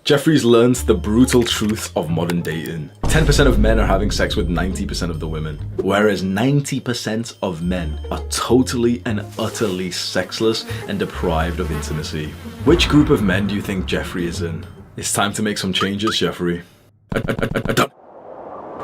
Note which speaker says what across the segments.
Speaker 1: Jeffries learns the brutal truths of modern dating. 10% of men are having sex with 90% of the women, whereas 90% of men are totally and utterly sexless and deprived of intimacy. Which group of men do you think Jeffrey is in? It's time to make some changes, Jeffrey.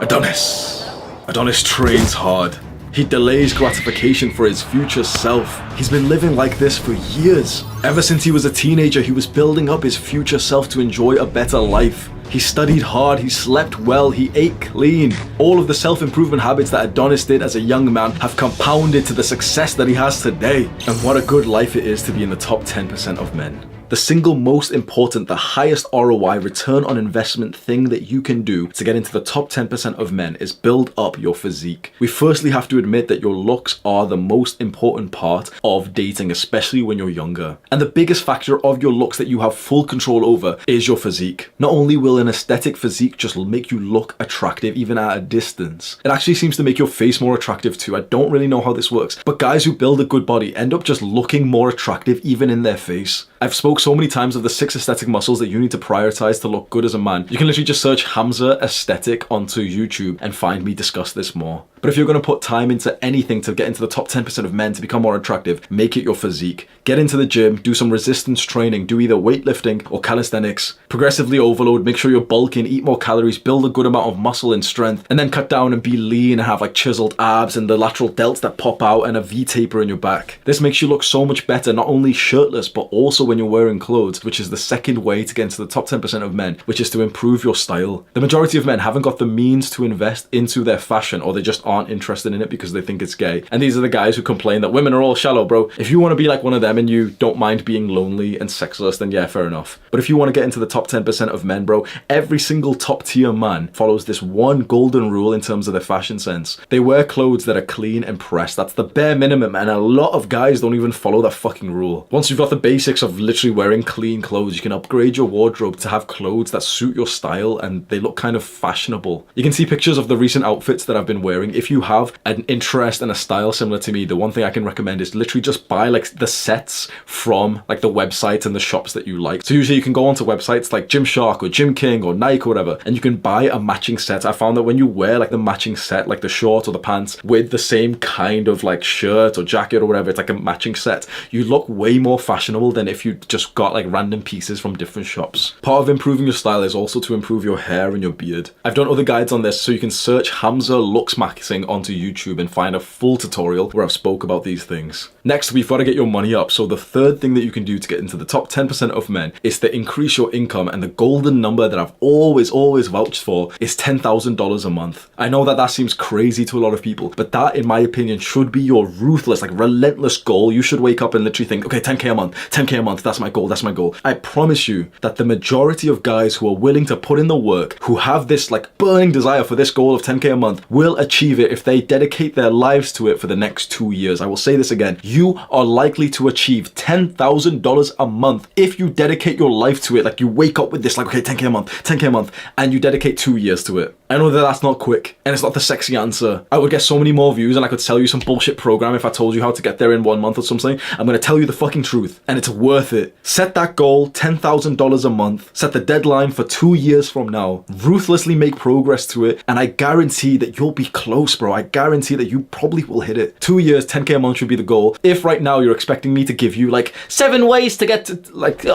Speaker 1: Adonis. Adonis trains hard. He delays gratification for his future self. He's been living like this for years. Ever since he was a teenager, he was building up his future self to enjoy a better life. He studied hard, he slept well, he ate clean. All of the self-improvement habits that Adonis did as a young man have compounded to the success that he has today. And what a good life it is to be in the top 10% of men. The single most important, the highest ROI, return on investment thing that you can do to get into the top 10% of men is build up your physique. We firstly have to admit that your looks are the most important part of dating, especially when you're younger. And the biggest factor of your looks that you have full control over is your physique. Not only will an aesthetic physique just make you look attractive even at a distance, it actually seems to make your face more attractive too. I don't really know how this works, but guys who build a good body end up just looking more attractive even in their face. I've spoke so many times of the 6 aesthetic muscles that you need to prioritize to look good as a man. You can literally just search Hamza aesthetic onto YouTube and find me discuss this more. But if you're going to put time into anything to get into the top 10% of men to become more attractive, make it your physique. Get into the gym, do some resistance training, do either weightlifting or calisthenics, progressively overload, make sure you're bulking, eat more calories, build a good amount of muscle and strength, and then cut down and be lean and have like chiseled abs and the lateral delts that pop out and a V taper in your back. This makes you look so much better, not only shirtless, but also when you're wearing clothes, which is the second way to get into the top 10% of men, which is to improve your style. The majority of men haven't got the means to invest into their fashion, or they just aren't interested in it because they think it's gay. And these are the guys who complain that women are all shallow, bro. If you want to be like one of them and you don't mind being lonely and sexless, then yeah, fair enough. But if you want to get into the top 10% of men, bro, every single top tier man follows this one golden rule in terms of their fashion sense. They wear clothes that are clean and pressed. That's the bare minimum, and a lot of guys don't even follow that fucking rule. Once you've got the basics of literally wearing clean clothes, you can upgrade your wardrobe to have clothes that suit your style and they look kind of fashionable. You can see pictures of the recent outfits that I've been wearing. If you have an interest and a style similar to me, the one thing I can recommend is literally just buy like the sets from like the websites and the shops that you like. So usually you can go onto websites like Gymshark or Gym King or Nike or whatever, and you can buy a matching set. I found that when you wear like the matching set, like the short or the pants with the same kind of like shirt or jacket or whatever, it's like a matching set, you look way more fashionable than if you just got like random pieces from different shops. Part of improving your style is also to improve your hair and your beard. I've done other guides on this, so you can search Hamza looks maxing onto YouTube and find a full tutorial where I've spoke about these things. Next, we've got to get your money up. So the third thing that you can do to get into the top 10% of men is to increase your income, and the golden number that I've always vouched for is $10,000 a month. I know that seems crazy to a lot of people, but that in my opinion should be your ruthless, like relentless goal. You should wake up and literally think, okay, 10K a month, 10K a month, that's my goal, that's my goal. I promise you that the majority of guys who are willing to put in the work, who have this like burning desire for this goal of 10K a month, will achieve it if they dedicate their lives to it for the next 2 years. I will say this again. You are likely to achieve $10,000 a month if you dedicate your life to it. Like you wake up with this like, okay, 10K a month, 10K a month, and you dedicate 2 years to it. I know that that's not quick and it's not the sexy answer. I would get so many more views and I could sell you some bullshit program if I told you how to get there in 1 month or something. I'm going to tell you the fucking truth, and it's worth it. Set that goal, $10,000 a month. Set the deadline for 2 years from now. Ruthlessly make progress to it, and I guarantee that you'll be close, bro. I guarantee that you probably will hit it. 2 years, 10K a month should be the goal. If right now you're expecting me to give you like 7 ways to get to like,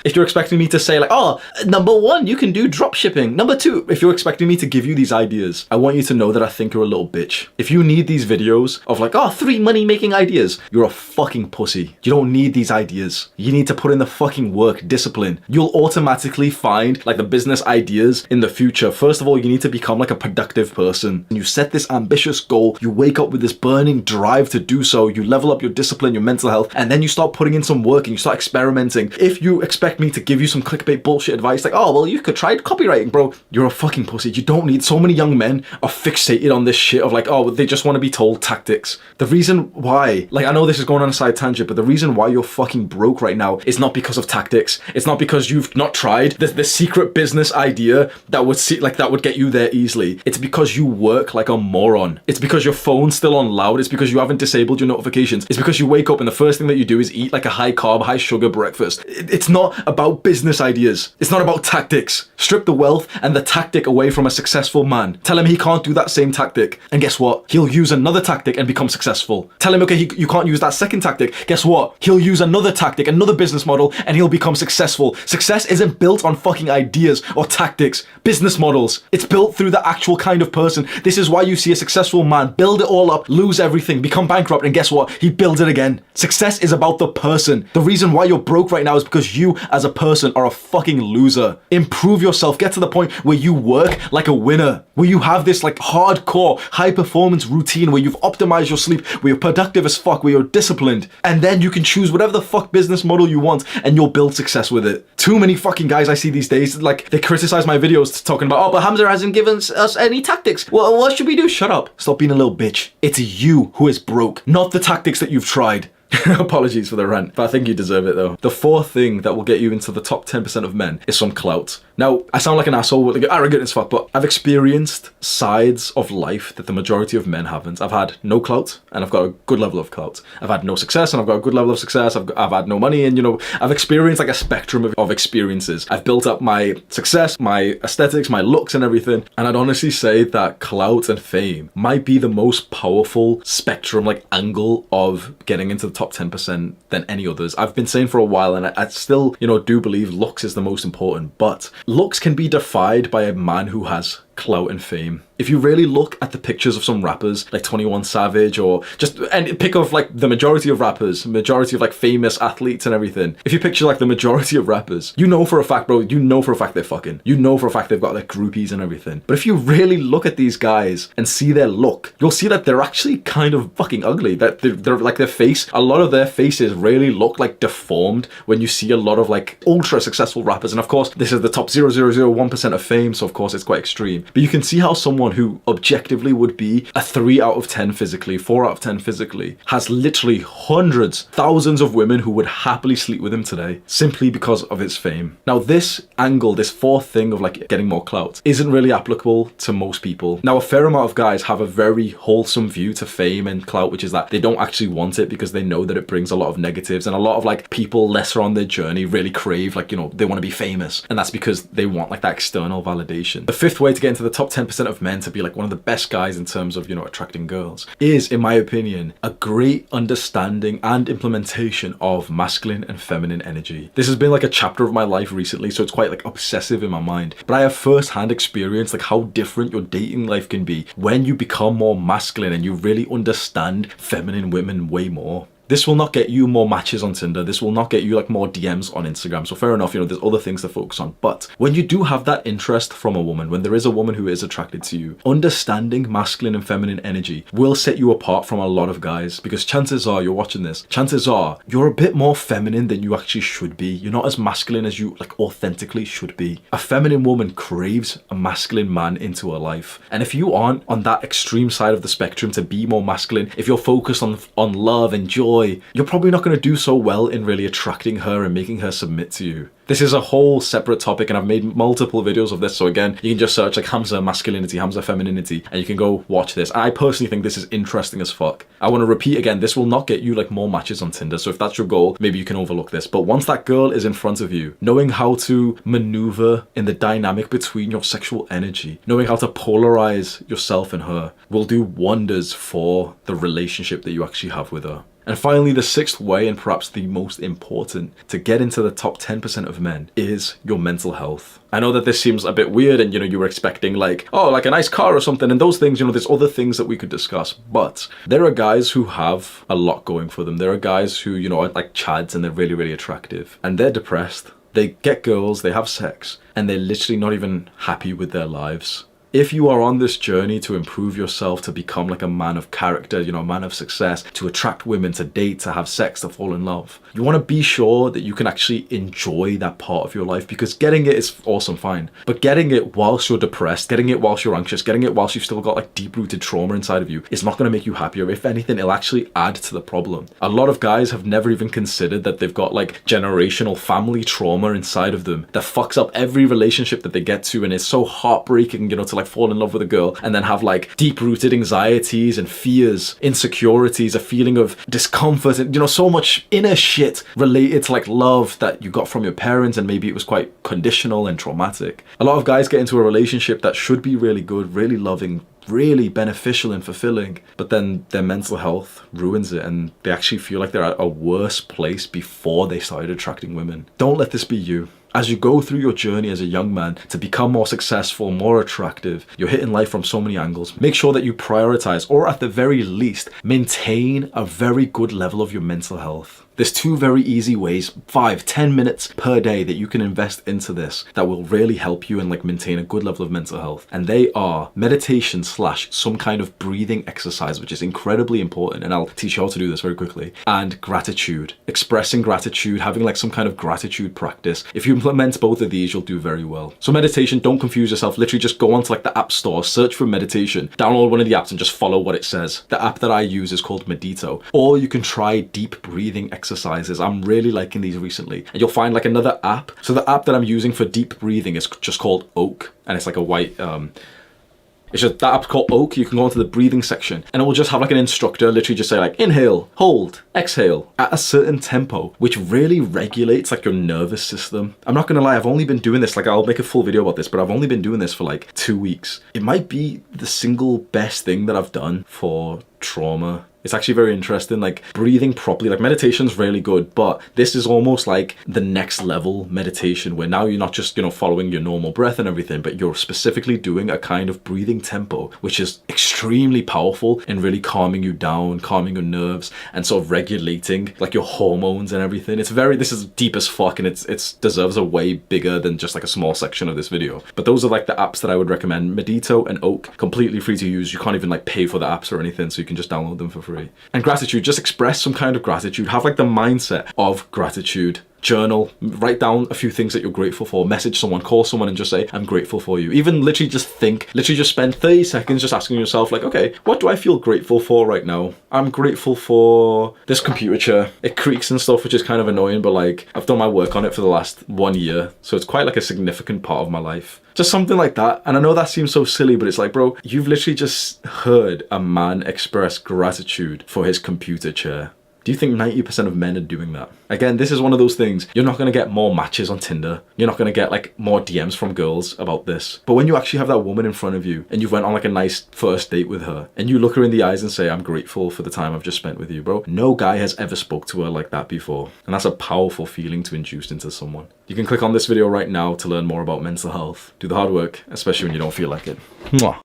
Speaker 1: if you're expecting me to say like, oh, number 1, you can do drop shipping. Number 2, if you're expecting me to give you these ideas, I want you to know that I think you're a little bitch. If you need these videos of like, oh, 3 money making ideas, you're a fucking pussy. You don't need these ideas. You need to put in the fucking work, discipline. You'll automatically find like the business ideas in the future. First of all, you need to become like a productive person. And you set this ambitious goal, you wake up with this burning drive to do so, you level up your discipline, your mental health, and then you start putting in some work and you start experimenting. If you expect me to give you some clickbait bullshit advice like, oh, well, you could try copywriting, bro, you're a fucking pussy. You don't need. So many young men are fixated on this shit of like, oh, they just want to be told tactics. The reason why, like, I know this is going on a side tangent, but the reason why you're fucking broke right now is not because of tactics. It's not because you've not tried the secret business idea that would see like that would get you there easily. It's because you work like a moron moron. It's because your phone's still on loud. It's because you haven't disabled your notifications. It's because you wake up and the first thing that you do is eat like a high carb, high sugar breakfast. It's not about business ideas. It's not about tactics. Strip the wealth and the tactic away from a successful man. Tell him he can't do that same tactic. And guess what? He'll use another tactic and become successful. Tell him, okay, you can't use that second tactic. Guess what? He'll use another tactic, another business model, and he'll become successful. Success isn't built on fucking ideas or tactics, business models. It's built through the actual kind of person. This is why you see a successful man build it all up, lose everything, become bankrupt, and guess what? He builds it again. Success is about the person. The reason why you're broke right now is because you as a person are a fucking loser. Improve yourself. Get to the point where you work like a winner, where you have this like hardcore high performance routine, where you've optimized your sleep, where you're productive as fuck, where you're disciplined, and then you can choose whatever the fuck business model you want and you'll build success with it. Too many fucking guys I see these days, like they criticize my videos talking about, oh, but Hamza hasn't given us any tactics. Well, what should we do? Shut up. Stop being a little bitch. It's you who is broke, not the tactics that you've tried. Apologies for the rant, but I think you deserve it though. The fourth thing that will get you into the top 10% of men is some clout. Now, I sound like an asshole, like arrogant as fuck, but I've experienced sides of life that the majority of men haven't. I've had no clout, and I've got a good level of clout. I've had no success, and I've got a good level of success. I've had no money, and I've experienced like a spectrum of experiences. I've built up my success, my aesthetics, my looks, and everything. And I'd honestly say that clout and fame might be the most powerful spectrum, like angle of getting into the top 10% than any others. I've been saying for a while, and I still, do believe looks is the most important, but looks can be defied by a man who has clout and fame. If you really look at the pictures of some rappers like 21 Savage, or just and pick of like the majority of rappers, majority of like famous athletes and everything, if you picture like the majority of rappers, you know for a fact, bro, you know for a fact they're fucking. You know for a fact they've got like groupies and everything. But if you really look at these guys and see their look, you'll see that they're actually kind of fucking ugly. That they're like their face, a lot of their faces really look like deformed when you see a lot of like ultra successful rappers. And of course, this is the top 0.001% of fame, so of course it's quite extreme. But you can see how someone who objectively would be a 3 out of 10 physically, 4 out of 10 physically, has literally hundreds, thousands of women who would happily sleep with him today simply because of his fame. Now this angle, this fourth thing of like getting more clout, isn't really applicable to most people. Now a fair amount of guys have a very wholesome view to fame and clout, which is that they don't actually want it because they know that it brings a lot of negatives, and a lot of like people lesser on their journey really crave like, they want to be famous, and that's because they want like that external validation. The fifth way to get into the top 10% of men to be like one of the best guys in terms of, attracting girls is, in my opinion, a great understanding and implementation of masculine and feminine energy. This has been like a chapter of my life recently, so it's quite like obsessive in my mind, but I have first-hand experience like how different your dating life can be when you become more masculine and you really understand feminine women way more. This will not get you more matches on Tinder. This will not get you like more DMs on Instagram. So fair enough, there's other things to focus on. But when you do have that interest from a woman, when there is a woman who is attracted to you, understanding masculine and feminine energy will set you apart from a lot of guys, because chances are, you're watching this, chances are you're a bit more feminine than you actually should be. You're not as masculine as you like authentically should be. A feminine woman craves a masculine man into her life. And if you aren't on that extreme side of the spectrum to be more masculine, if you're focused on love and joy, you're probably not going to do so well in really attracting her and making her submit to you. This is a whole separate topic, and I've made multiple videos of this, so again, you can just search like Hamza masculinity, Hamza femininity, and you can go watch this. I personally think this is interesting as fuck. I want to repeat again, this will not get you like more matches on Tinder, so if that's your goal, maybe you can overlook this. But once that girl is in front of you, knowing how to maneuver in the dynamic between your sexual energy, knowing how to polarize yourself and her, will do wonders for the relationship that you actually have with her. And finally, the sixth way, and perhaps the most important, to get into the top 10% of men is your mental health. I know that this seems a bit weird, and you were expecting like, oh, like a nice car or something, and those things, there's other things that we could discuss. But there are guys who have a lot going for them. There are guys who, are like chads and they're really, really attractive, and they're depressed. They get girls, they have sex, and they're literally not even happy with their lives. If you are on this journey to improve yourself, to become like a man of character, a man of success, to attract women, to date, to have sex, to fall in love, you want to be sure that you can actually enjoy that part of your life, because getting it is awesome, fine. But getting it whilst you're depressed, getting it whilst you're anxious, getting it whilst you've still got like deep-rooted trauma inside of you is not going to make you happier. If anything, it'll actually add to the problem. A lot of guys have never even considered that they've got like generational family trauma inside of them that fucks up every relationship that they get to, and it's so heartbreaking, to like like fall in love with a girl and then have like deep-rooted anxieties and fears, insecurities, a feeling of discomfort, and so much inner shit related to like love that you got from your parents, and maybe it was quite conditional and traumatic. A lot of guys get into a relationship that should be really good, really loving, really beneficial and fulfilling, but then their mental health ruins it and they actually feel like they're at a worse place before they started attracting women. Don't let this be you. As you go through your journey as a young man to become more successful, more attractive, you're hitting life from so many angles. Make sure that you prioritize, or at the very least, maintain a very good level of your mental health. There's 2 very easy ways, 5-10 minutes per day, that you can invest into this that will really help you and like maintain a good level of mental health. And they are meditation / some kind of breathing exercise, which is incredibly important. And I'll teach you how to do this very quickly. And gratitude, expressing gratitude, having like some kind of gratitude practice. If you implement both of these, you'll do very well. So meditation, don't confuse yourself. Literally just go onto like the app store, search for meditation, download one of the apps and just follow what it says. The app that I use is called Medito. Or you can try deep breathing exercises. I'm really liking these recently. And you'll find like another app. So the app that I'm using for deep breathing is just called Oak. And it's like a white, it's just, that app's called Oak. You can go into the breathing section and it will just have like an instructor literally just say like inhale, hold, exhale at a certain tempo, which really regulates like your nervous system. I'm not gonna lie, I've only been doing this, like I'll make a full video about this, but I've only been doing this for like 2 weeks. It might be the single best thing that I've done for trauma. It's actually very interesting, like breathing properly. Like meditation's really good, but this is almost like the next level meditation where now you're not just, following your normal breath and everything, but you're specifically doing a kind of breathing tempo, which is extremely powerful in really calming you down, calming your nerves, and sort of regulating like your hormones and everything. This is deep as fuck, and it deserves a way bigger than just like a small section of this video. But those are like the apps that I would recommend. Medito and Oak, completely free to use. You can't even like pay for the apps or anything, so you can just download them for free. And gratitude, just express some kind of gratitude. Have like the mindset of gratitude. Journal, write down a few things that you're grateful for, message someone, call someone and just say, I'm grateful for you. Even literally just think, literally just spend 30 seconds just asking yourself like, okay, what do I feel grateful for right now? I'm grateful for this computer chair. It creaks and stuff, which is kind of annoying, but like I've done my work on it for the last 1 year. So it's quite like a significant part of my life. Just something like that. And I know that seems so silly, but it's like, bro, you've literally just heard a man express gratitude for his computer chair. Do you think 90% of men are doing that? Again, this is one of those things. You're not going to get more matches on Tinder. You're not going to get like more DMs from girls about this. But when you actually have that woman in front of you and you've went on like a nice first date with her and you look her in the eyes and say, I'm grateful for the time I've just spent with you, bro. No guy has ever spoke to her like that before. And that's a powerful feeling to induce into someone. You can click on this video right now to learn more about mental health. Do the hard work, especially when you don't feel like it. Mwah.